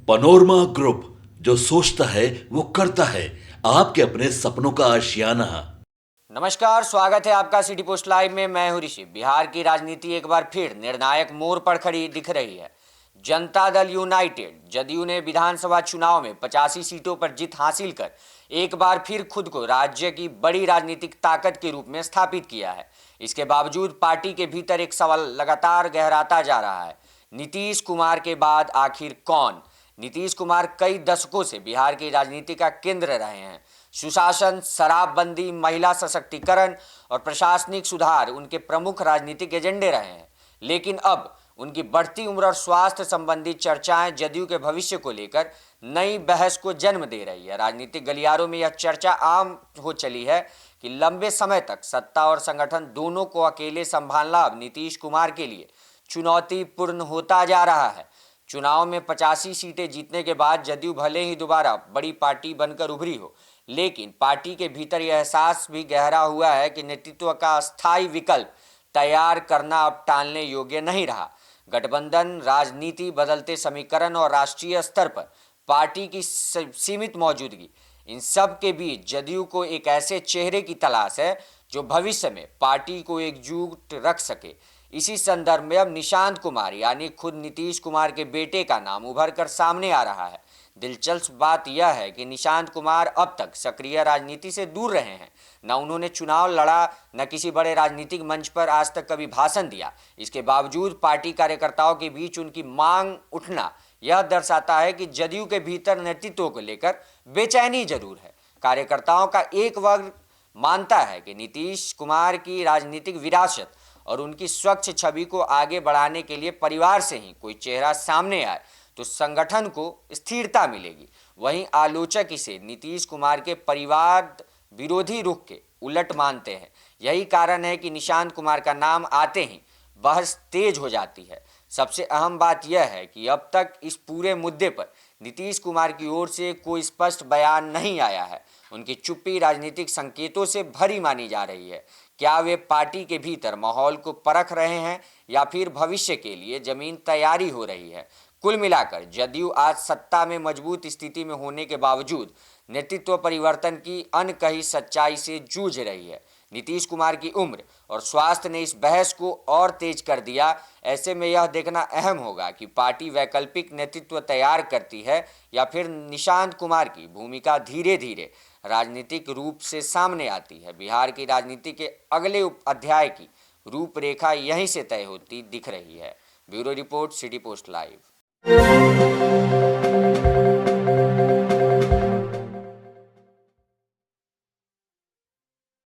Panorama group, जो सोचता है वो करता है। आपके अपने सपनों का आशियाना। नमस्कार, स्वागत है आपका सिटी पोस्ट लाइव में। मैं हूं ऋषि। बिहार की राजनीति एक बार फिर निर्णायक मोड़ पर खड़ी दिख रही है। जनता दल यूनाइटेड जदयू ने विधानसभा चुनाव में 85 सीटों पर जीत हासिल कर एक बार फिर खुद को राज्य की बड़ी राजनीतिक ताकत के रूप में स्थापित किया है। इसके बावजूद पार्टी के भीतर एक सवाल लगातार गहराता जा रहा है। नीतीश कुमार के बाद आखिर कौन? नीतीश कुमार कई दशकों से बिहार की राजनीति का केंद्र रहे हैं। सुशासन, शराबबंदी, महिला सशक्तिकरण और प्रशासनिक सुधार उनके प्रमुख राजनीतिक एजेंडे रहे हैं। लेकिन अब उनकी बढ़ती उम्र और स्वास्थ्य संबंधी चर्चाएं जदयू के भविष्य को लेकर नई बहस को जन्म दे रही है। राजनीतिक गलियारों में यह चर्चा आम हो चली है कि लंबे समय तक सत्ता और संगठन दोनों को अकेले संभालना अब नीतीश कुमार के लिए चुनौतीपूर्ण होता जा रहा है। चुनाव में 85 सीटें जीतने के बाद जदयू भले ही दोबारा बड़ी पार्टी बनकर उभरी हो, लेकिन पार्टी के भीतर यह एहसास भी गहरा हुआ है कि नेतृत्व का अस्थायी विकल्प तैयार करना अब टालने योग्य नहीं रहा। गठबंधन, राजनीति, बदलते समीकरण और राष्ट्रीय स्तर पर पार्टी की सीमित मौजूदगी, इन सब के बीच जदयू को एक ऐसे चेहरे की तलाश है जो भविष्य में पार्टी को एकजुट रख सके। इसी संदर्भ में अब निशांत कुमार यानी खुद नीतीश कुमार के बेटे का नाम उभर कर सामने आ रहा है। दिलचस्प बात यह है कि निशांत कुमार अब तक सक्रिय राजनीति से दूर रहे हैं। न उन्होंने चुनाव लड़ा, न किसी बड़े राजनीतिक मंच पर आज तक कभी भाषण दिया। इसके बावजूद पार्टी कार्यकर्ताओं के बीच उनकी मांग उठना यह दर्शाता है कि जदयू के भीतर नेतृत्व को लेकर बेचैनी जरूर है। कार्यकर्ताओं का एक वर्ग मानता है कि नीतीश कुमार की राजनीतिक विरासत और उनकी स्वच्छ छवि को आगे बढ़ाने के लिए परिवार से ही कोई चेहरा सामने आए तो संगठन को स्थिरता मिलेगी। वहीं आलोचक इसे नीतीश कुमार के परिवार विरोधी रुख के उलट मानते हैं। यही कारण है कि निशांत कुमार का नाम आते ही बहस तेज हो जाती है। सबसे अहम बात यह है कि अब तक इस पूरे मुद्दे पर नीतीश कुमार की ओर से कोई स्पष्ट बयान नहीं आया है। उनकी चुप्पी राजनीतिक संकेतों से भरी मानी जा रही है। क्या वे पार्टी के भीतर माहौल को परख रहे हैं या फिर भविष्य के लिए जमीन तैयारी हो रही है? कुल मिलाकर जदयू आज सत्ता में मजबूत स्थिति में होने के बावजूद नेतृत्व परिवर्तन की अनकही सच्चाई से जूझ रही है। नीतीश कुमार की उम्र और स्वास्थ्य ने इस बहस को और तेज कर दिया। ऐसे में यह देखना अहम होगा कि पार्टी वैकल्पिक नेतृत्व तैयार करती है या फिर निशांत कुमार की भूमिका धीरे धीरे राजनीतिक रूप से सामने आती है। बिहार की राजनीति के अगले अध्याय की रूपरेखा यहीं से तय होती दिख रही है। Bureau report, city post live.